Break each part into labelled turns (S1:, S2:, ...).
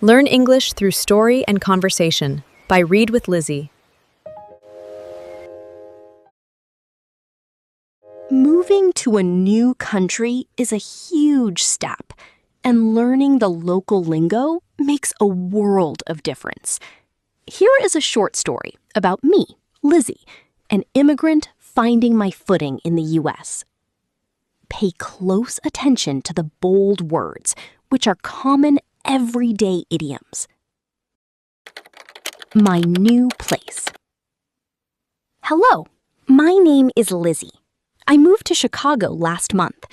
S1: Learn English through story and conversation by Read with Lizzy.
S2: Moving to a new country is a huge step, and learning the local lingo makes a world of difference. Here is a short story about me, Lizzy, an immigrant finding my footing in the U.S. Pay close attention to the bold words, which are common everyday idioms. My new place. Hello, my name is Lizzy. I moved to Chicago last month.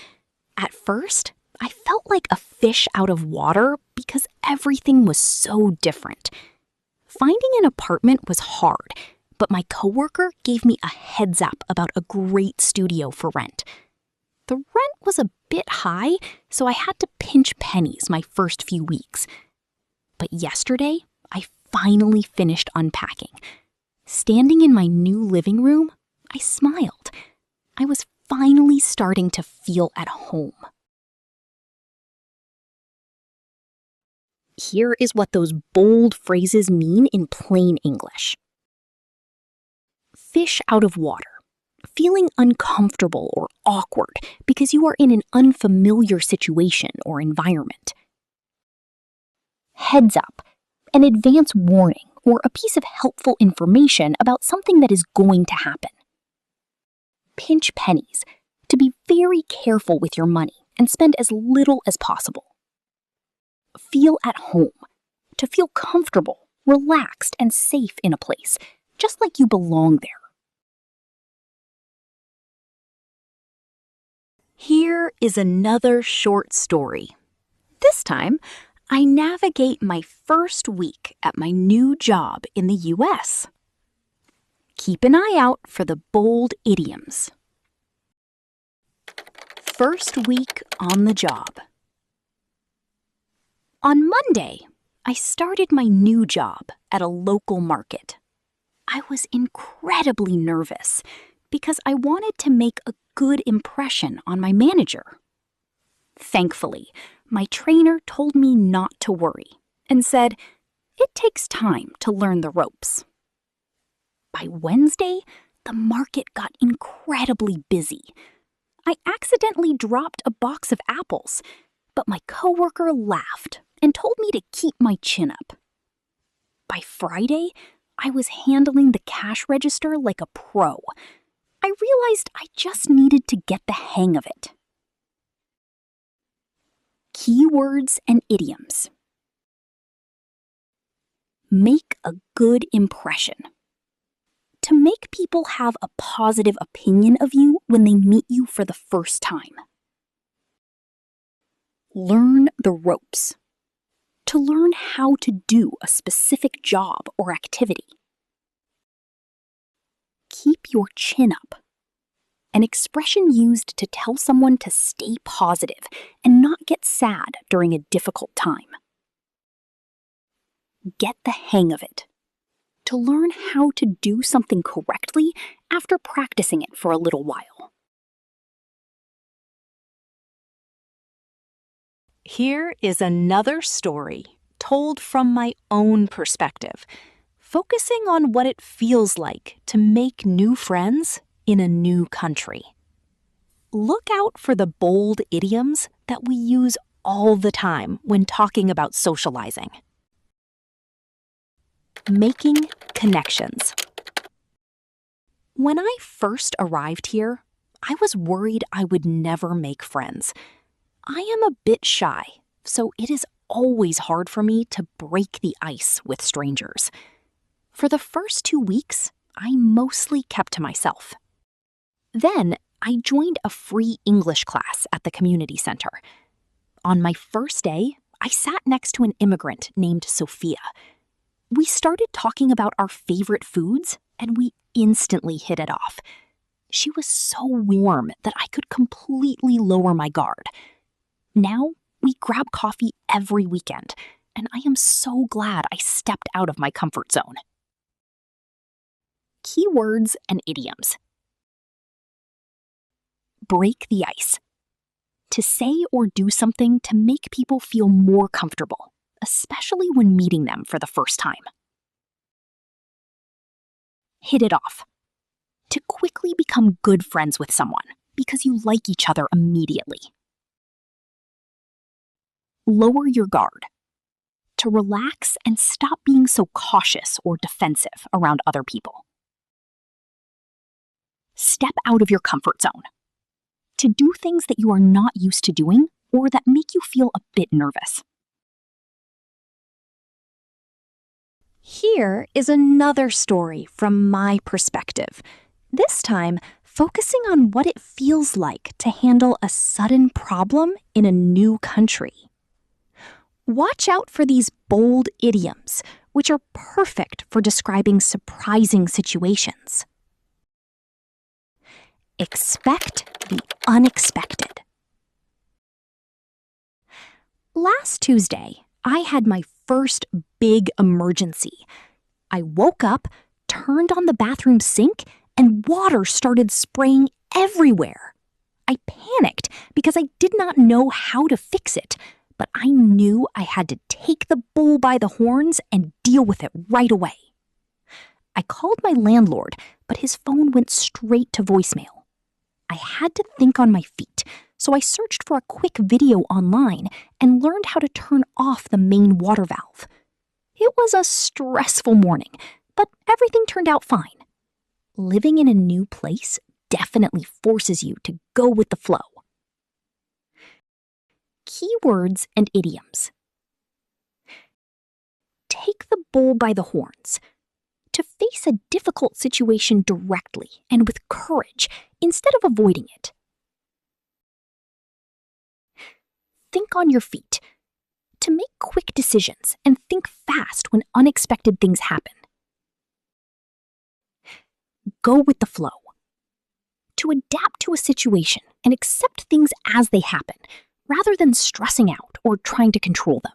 S2: At first, I felt like a fish out of water because everything was so different. Finding an apartment was hard, but my coworker gave me a heads up about a great studio for rent. The rent was a bit high, so I had to pinch pennies my first few weeks. But yesterday, I finally finished unpacking. Standing in my new living room, I smiled. I was finally starting to feel at home. Here is what those bold phrases mean in plain English. Fish out of water. Feeling uncomfortable or awkward because you are in an unfamiliar situation or environment. Heads up. An advance warning or a piece of helpful information about something that is going to happen. Pinch pennies. To be very careful with your money and spend as little as possible. Feel at home. To feel comfortable, relaxed, and safe in a place, just like you belong there. Here is another short story. This time, I navigate my first week at my new job in the U.S. Keep an eye out for the bold idioms. First week on the job. On Monday, I started my new job at a local market. I was incredibly nervous because I wanted to make a good impression on my manager. Thankfully, my trainer told me not to worry and said, "It takes time to learn the ropes." By Wednesday, the market got incredibly busy. I accidentally dropped a box of apples, but my coworker laughed and told me to keep my chin up. By Friday, I was handling the cash register like a pro. I realized I just needed to get the hang of it. Keywords and idioms. Make a good impression. To make people have a positive opinion of you when they meet you for the first time. Learn the ropes. To learn how to do a specific job or activity. Keep your chin up. An expression used to tell someone to stay positive and not get sad during a difficult time. Get the hang of it. To learn how to do something correctly after practicing it for a little while. Here is another story told from my own perspective, focusing on what it feels like to make new friends in a new country. Look out for the bold idioms that we use all the time when talking about socializing. Making connections. When I first arrived here, I was worried I would never make friends. I am a bit shy, so it is always hard for me to break the ice with strangers. For the first 2 weeks, I mostly kept to myself. Then, I joined a free English class at the community center. On my first day, I sat next to an immigrant named Sophia. We started talking about our favorite foods, and we instantly hit it off. She was so warm that I could completely lower my guard. Now, we grab coffee every weekend, and I am so glad I stepped out of my comfort zone. Keywords and idioms. Break the ice. To say or do something to make people feel more comfortable, especially when meeting them for the first time. Hit it off. To quickly become good friends with someone because you like each other immediately. Lower your guard. To relax and stop being so cautious or defensive around other people. Step out of your comfort zone. To do things that you are not used to doing or that make you feel a bit nervous. Here is another story from my perspective, this time focusing on what it feels like to handle a sudden problem in a new country. Watch out for these bold idioms, which are perfect for describing surprising situations. Expect the unexpected. Last Tuesday, I had my first big emergency. I woke up, turned on the bathroom sink, and water started spraying everywhere. I panicked because I did not know how to fix it, but I knew I had to take the bull by the horns and deal with it right away. I called my landlord, but his phone went straight to voicemail. I had to think on my feet, so I searched for a quick video online and learned how to turn off the main water valve. It was a stressful morning, but everything turned out fine. Living in a new place definitely forces you to go with the flow. Keywords and idioms. Take the bull by the horns. To face a difficult situation directly and with courage instead of avoiding it. Think on your feet. To make quick decisions and think fast when unexpected things happen. Go with the flow. To adapt to a situation and accept things as they happen, rather than stressing out or trying to control them.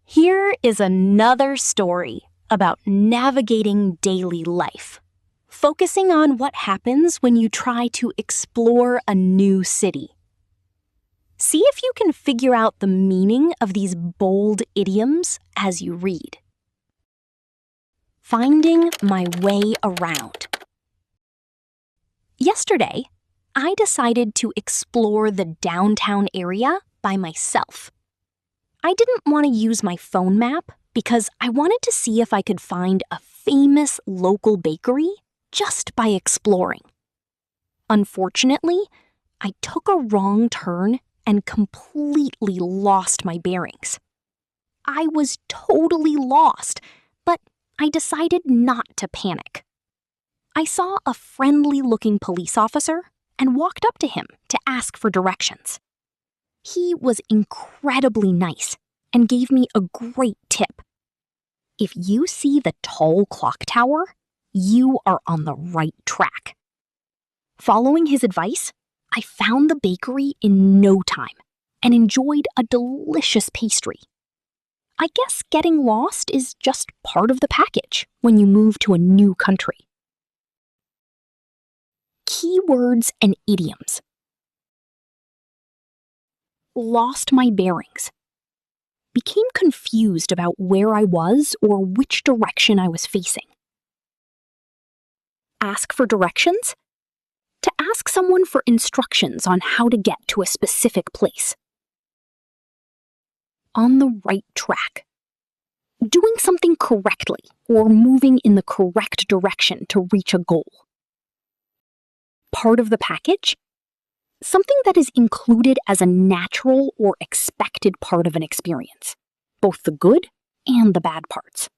S2: Here is another story about navigating daily life, focusing on what happens when you try to explore a new city. See if you can figure out the meaning of these bold idioms as you read. Finding my way around. Yesterday, I decided to explore the downtown area by myself. I didn't want to use my phone map because I wanted to see if I could find a famous local bakery just by exploring. Unfortunately, I took a wrong turn and completely lost my bearings. I was totally lost, but I decided not to panic. I saw a friendly-looking police officer and walked up to him to ask for directions. He was incredibly nice and gave me a great tip. If you see the tall clock tower, you are on the right track. Following his advice, I found the bakery in no time and enjoyed a delicious pastry. I guess getting lost is just part of the package when you move to a new country. Keywords and idioms. Lost my bearings. Became confused about where I was or which direction I was facing. Ask for directions? To ask someone for instructions on how to get to a specific place. On the right track. Doing something correctly or moving in the correct direction to reach a goal. Part of the package? Something that is included as a natural or expected part of an experience, both the good and the bad parts.